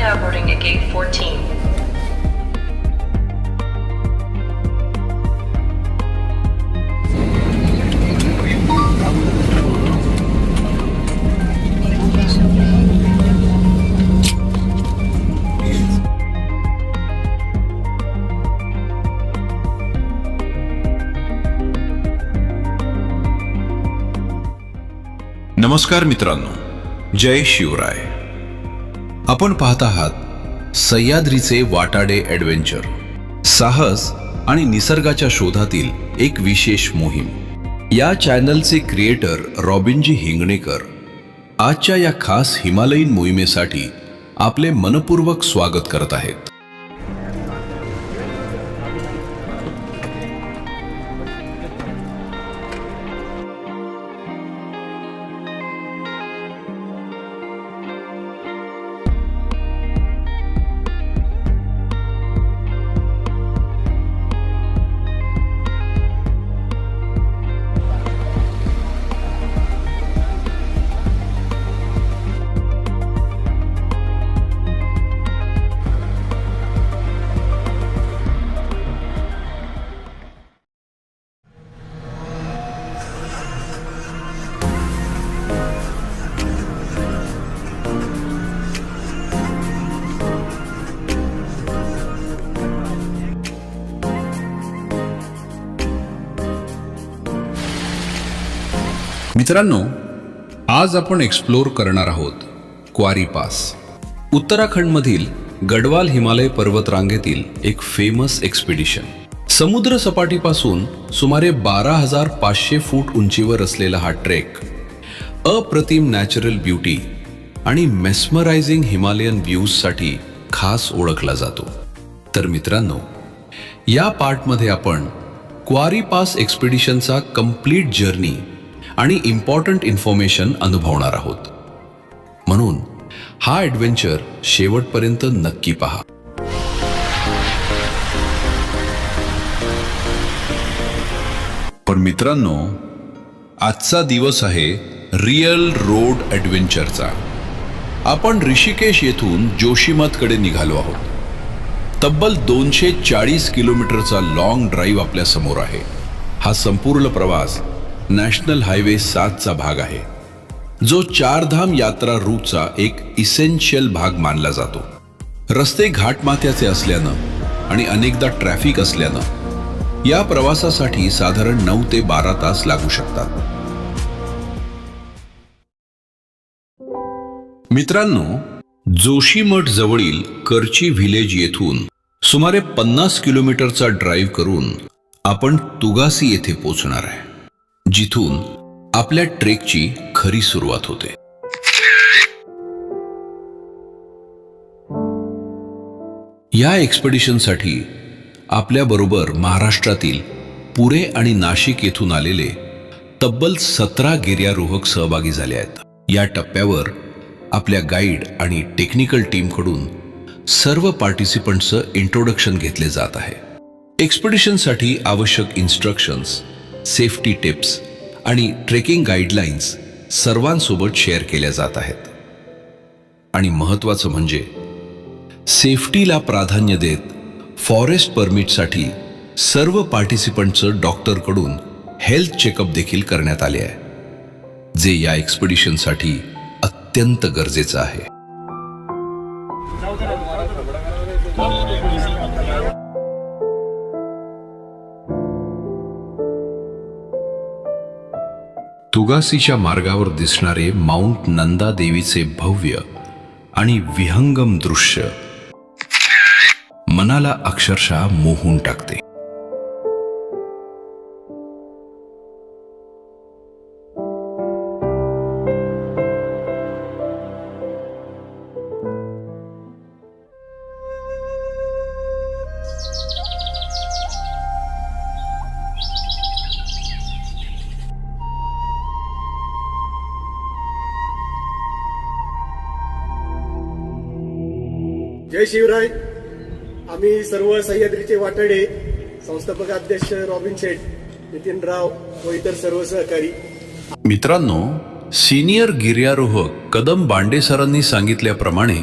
now boarding at gate 14. नमस्कार मित्रांनो, जय शिवराय. आपण पाहत आहात सह्याद्रीचे वाटाडे ॲडव्हेंचर, साहस आणि निसर्गाच्या शोधातील एक विशेष मोहीम. या चॅनलचे क्रिएटर रॉबिनजी हिंगणेकर आजच्या या खास हिमालयीन मोहिमेसाठी आपले मनपूर्वक स्वागत करत आहेत. मित्रांनो, आज आपण एक्सप्लोर करणार आहोत क्वारी पास, उत्तराखंडमधील गढवाल हिमालय पर्वतरांगेतील एक फेमस एक्सपिडिशन. समुद्र सपाटीपासून सुमारे 12,500 फूट उंचीवर असलेला हा ट्रेक अप्रतिम नॅचरल ब्युटी आणि मेस्मरायझिंग हिमालयन व्ह्यूजसाठी खास ओळखला जातो. तर मित्रांनो, या पार्टमध्ये आपण क्वारी पास एक्सपिडिशनचा कंप्लीट जर्नी आणि इम्पॉर्टंट इन्फॉर्मेशन अनुभवणार आहोत. म्हणून हा ॲडव्हेंचर शेवटपर्यंत नक्की पहा. पण मित्रांनो, आजचा दिवस आहे रिअल रोड ॲडव्हेंचरचा. आपण ऋषिकेश येथून जोशीमठकडे निघालो आहोत. तब्बल 240 किलोमीटरचा लॉंग ड्राईव्ह आपल्या समोर आहे. हा संपूर्ण प्रवास नॅशनल हायवे 7 चा भाग आहे, जो चारधाम यात्रा रूटचा एक इसेन्शियल भाग मानला जातो. रस्ते घाटमाथ्याचे असल्यानं आणि अनेकदा ट्रॅफिक असल्यानं या प्रवासासाठी साधारण 9 ते 12 तास लागू शकतात. मित्रांनो, जोशीमठ जवळील करची व्हिलेज येथून सुमारे 50 किलोमीटरचा ड्राईव्ह करून आपण तुगासी येथे पोहोचणार आहे, जिथून आपल्या ट्रेकची खरी सुरुवात होते. या एक्सपेडिशनसाठी आपल्याबरोबर महाराष्ट्रातील पुणे आणि नाशिक येथून आलेले तब्बल 17 गिर्यारोहक सहभागी झाले आहेत. या टप्प्यावर आपल्या गाईड आणि टेक्निकल टीमकडून सर्व पार्टिसिपंट्सचं इंट्रोडक्शन घेतले जात आहे. एक्सपेडिशनसाठी आवश्यक इन्स्ट्रक्शन्स, सेफ्टी टिप्स आणि ट्रेकिंग गाईडलाईन्स सर्वांसोबत शेअर केल्या जात आहेत. आणि महत्त्वाचं म्हणजे सेफ्टीला प्राधान्य देत फॉरेस्ट परमिटसाठी सर्व पार्टिसिपंट्सचं डॉक्टरकडून हेल्थ चेकअप देखील करण्यात आले आहे, जे या एक्सपेडिशनसाठी अत्यंत गरजेचं आहे. तुगासीच्या मार्गावर दिसणारे माउंट नंदा देवीचे भव्य आणि विहंगम दृश्य मनाला अक्षरशः मोहून टाकते. जय शिवराय. आम्ही सर्व सह्याद्रीचे वाटाडे संस्थापक अध्यक्ष रॉबिन शेठ, नितीन राव व इतर सर्व सहकारी. मित्रांनो, सिनियर गिर्यारोहक कदम बांडे सरांनी सांगितल्याप्रमाणे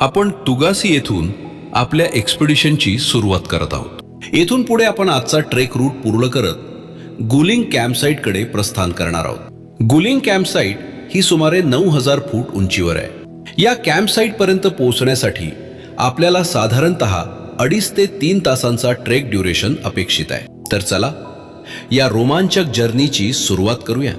आपण तुगासी येथून आपल्या एक्सपिडिशनची सुरुवात करत आहोत. येथून पुढे आपण आजचा ट्रेक रूट पूर्ण करत गुलिंग कॅम्पसाईटकडे प्रस्थान करणार आहोत. गुलिंग कॅम्पसाईट ही सुमारे 9000 फूट उंचीवर आहे. या कॅम्पसाईट पर्यंत पोहोचण्यासाठी आपल्याला साधारणतः 2.5 ते 3 तासांचा ट्रेक ड्युरेशन अपेक्षित आहे. तर चला या रोमांचक जर्नीची सुरुवात करूया.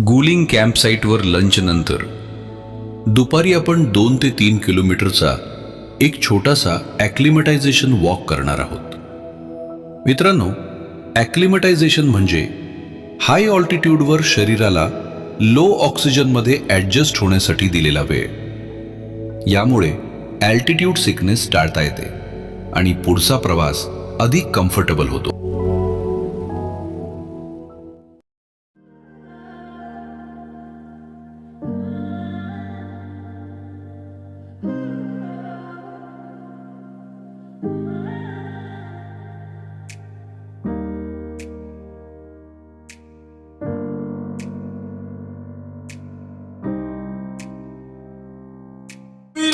गुलिंग कॅम्पसाईटवर लंच नंतर दुपारी आपण 2 ते 3 किलोमीटरचा एक छोटासा ॲक्लिमटायझेशन वॉक करणार आहोत. मित्रांनो, ॲक्लिमटायझेशन म्हणजे हाय ऑल्टिट्यूडवर शरीराला लो ऑक्सिजनमध्ये ॲडजस्ट होण्यासाठी दिलेला वेळ. यामुळे ॲल्टिट्यूड सिकनेस टाळता येते आणि पुढचा प्रवास अधिक कम्फर्टेबल होतो.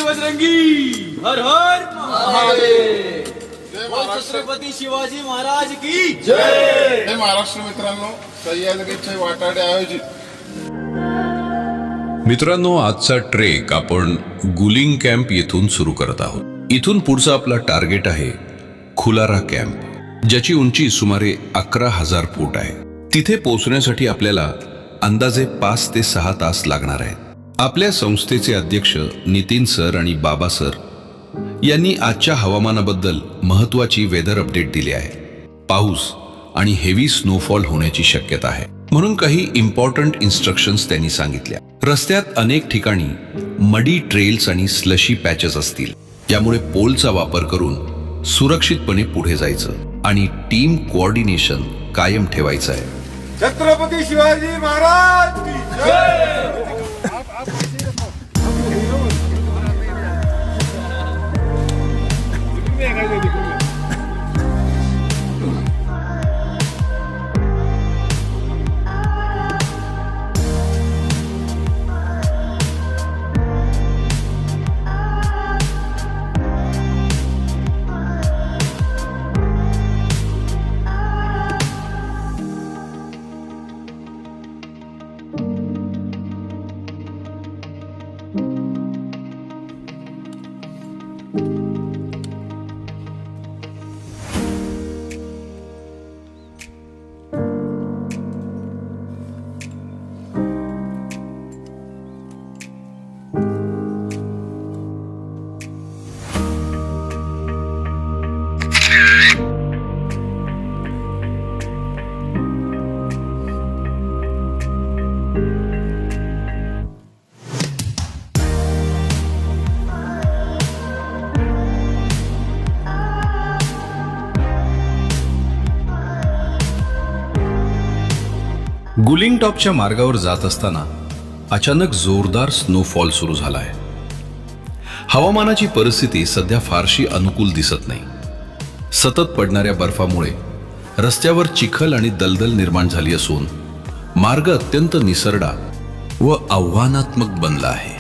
बजरंगी हर हर महादेव. छत्रपती शिवाजी महाराज की जय. हे महाराष्ट्र मित्रांनो, सह्याद्रीचे वाटाडे आयोजित मित्रांनो, आजचा ट्रेक आपण गुलिंग कॅम्प येथून सुरू करत आहोत. इथून पुढचा आपला टार्गेट आहे खुलारा कॅम्प, ज्याची उंची सुमारे 11,000 फूट आहे. तिथे पोहोचण्यासाठी आपल्याला अंदाजे 5 ते 6 तास लागणार आहेत. आपल्या संस्थेचे अध्यक्ष नितीन सर आणि बाबा सर यांनी आजच्या हवामानाबद्दल महत्त्वाची वेदर अपडेट दिली आहे. पाऊस आणि हेवी स्नोफॉल होण्याची शक्यता आहे, म्हणून काही इम्पॉर्टंट इन्स्ट्रक्शन्स त्यांनी सांगितल्या. रस्त्यात अनेक ठिकाणी मडी ट्रेल्स आणि स्लशी पॅचेस असतील, त्यामुळे पोलचा वापर करून सुरक्षितपणे पुढे जायचं आणि टीम कोऑर्डिनेशन कायम ठेवायचं आहे. छत्रपती शिवाजी महाराज की जय. गुलिंग टॉपच्या मार्गावर जात असताना अचानक जोरदार स्नोफॉल सुरू झाला आहे. हवामानाची परिस्थिती सध्या फारशी अनुकूल दिसत नाही. सतत पडणाऱ्या बर्फामुळे रस्त्यावर चिखल आणि दलदल निर्माण झाली असून मार्ग अत्यंत निसरडा व आव्हानात्मक बनला आहे.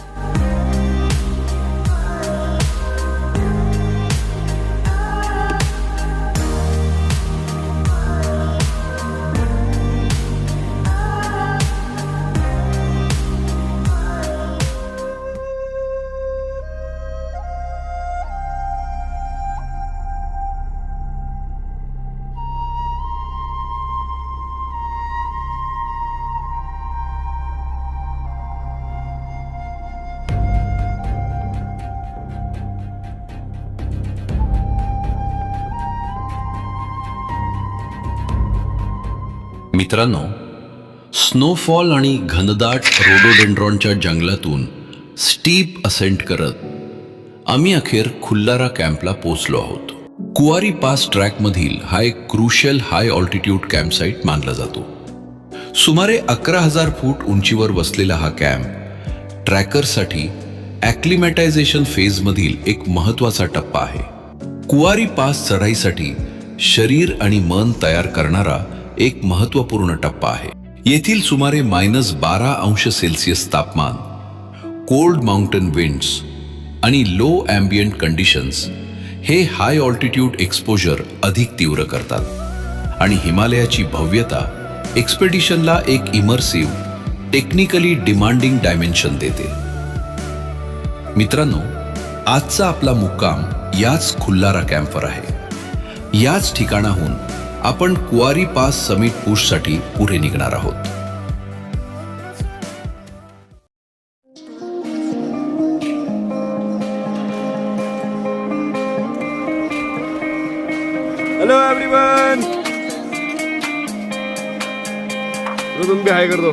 मित्रांनो, स्नोफॉल आणि घनदाट रोडोडेंड्रॉनच्या जंगलातून स्टीप असेंट करत आम्ही अखेर खुल्लारा कॅम्पला पोहोचलो आहोत. कुवारी पास ट्रॅकमधील हा एक क्रुशियल हाय ऑल्टिट्यूड कॅम्पसाईट मानला जातो. सुमारे 11,000 फूट उंचीवर वसलेला हा कॅम्प ट्रॅकरसाठी ॲक्लिमॅटायझेशन फेजमधील एक महत्त्वाचा टप्पा आहे. कुवारी पास चढाईसाठी शरीर आणि मन तयार करणारा एक महत्त्वपूर्ण टप्पा आहे. येथील सुमारे -12°C तापमान, कोल्ड माउंटेन विंड्स आणि लो ॲम्बियंट कंडिशन्स हे हाय ऑल्टिट्यूड एक्सपोजर अधिक तीव्र करतात आणि हिमालयाची भव्यता एक्सपेडिशनला एक इमर्सिव्ह, टेक्निकली डिमांडिंग डायमेन्शन देते. मित्रांनो, आजचा आपला मुक्काम याच खुल्लारा कॅम्पवर आहे. याच ठिकाणाहून आपण कुवारी पास समिट पुशसाठी पुढे निघणार आहोत. हेलो एवरीवन, तुम भी हाय कर दो.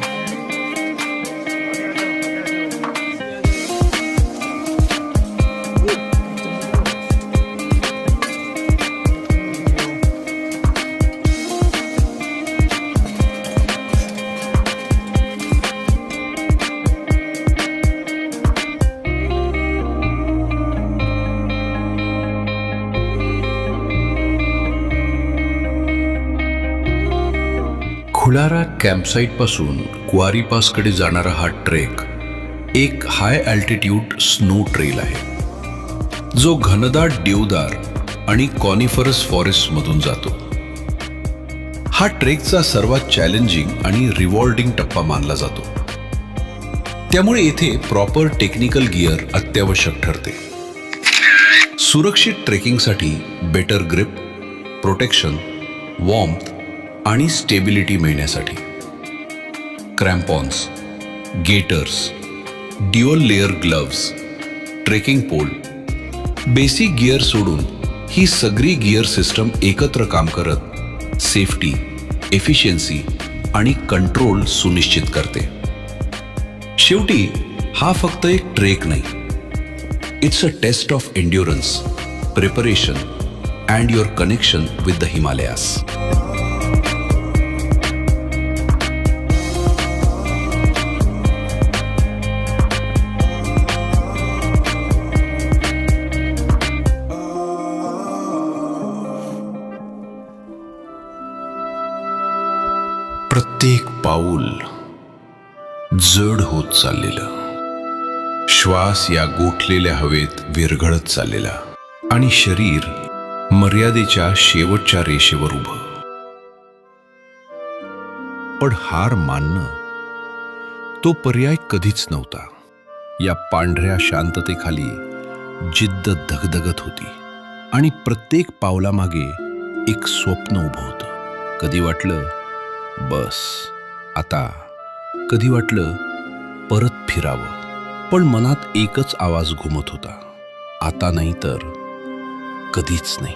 खुलारा कॅम्पसाईटपासून कुवारी पासकडे जाणारा हा ट्रेक एक हाय अल्टिट्यूड स्नो ट्रेल आहे, जो घनदाट देवदार आणि कॉनिफरस फॉरेस्टमधून जातो. हा ट्रेकचा सर्वात चॅलेंजिंग आणि रिवॉर्डिंग टप्पा मानला जातो. त्यामुळे येथे प्रॉपर टेक्निकल गिअर अत्यावश्यक ठरते. सुरक्षित ट्रेकिंगसाठी बेटर ग्रिप, प्रोटेक्शन, वॉर्मथ आणि स्टेबिलिटी मिळण्यासाठी crampons, gaiters, dual layer gloves, trekking pole, basic gear सोडून ही सगळी गिअर सिस्टम एकत्र काम करत सेफ्टी, एफिशियन्सी आणि कंट्रोल सुनिश्चित करते. शेवटी हा फक्त एक ट्रेक नाही, it's a test of endurance, preparation and your connection with the Himalayas. प्रत्येक पाऊल जड होत चाललेलं, श्वास या गोठलेल्या हवेत विरघळत चाललेला आणि शरीर मर्यादेच्या शेवटच्या रेषेवर उभं. पण हार मानणं तो पर्याय कधीच नव्हता. या पांढऱ्या शांततेखाली जिद्द धगधगत होती आणि प्रत्येक पावलामागे एक स्वप्न उभं होतं. कधी वाटलं बस आता, कधी वाटलं परत फिरावं, पण मनात एकच आवाज घुमत होता, आता नाही तर कधीच नाही.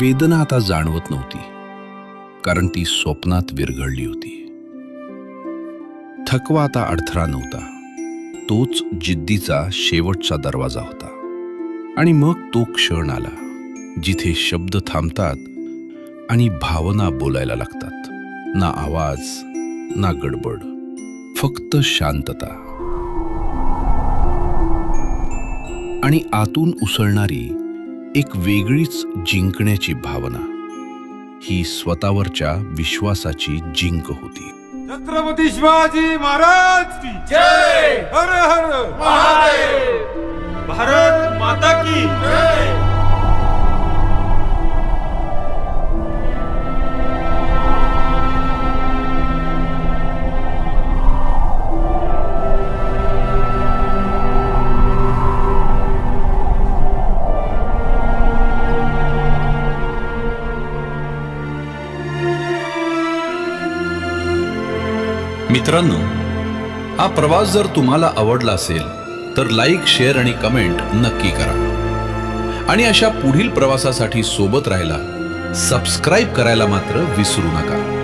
वेदना आता जाणवत नव्हती, कारण ती स्वप्नात विरघळली होती. थकवा आता अडथळा नव्हता, तोच जिद्दीचा शेवटचा दरवाजा होता. आणि मग तो क्षण आला जिथे शब्द थांबतात आणि भावना बोलायला लागतात. ना आवाज, ना गडबड, फक्त शांतता आणि आतून उसळणारी एक वेगळीच जिंकण्याची भावना. ही स्वतःवरच्या विश्वासाची जिंक होती. छत्रपती शिवाजी महाराज की जय. हर हर भारत माता की जय. मित्रांनो, हा प्रवास जर तुम्हाला आवडला असेल तर लाईक, शेअर आणि कमेंट नक्की करा. आणि अशा पुढील प्रवासासाठी सोबत राहायला सबस्क्राईब करायला मात्र विसरू नका.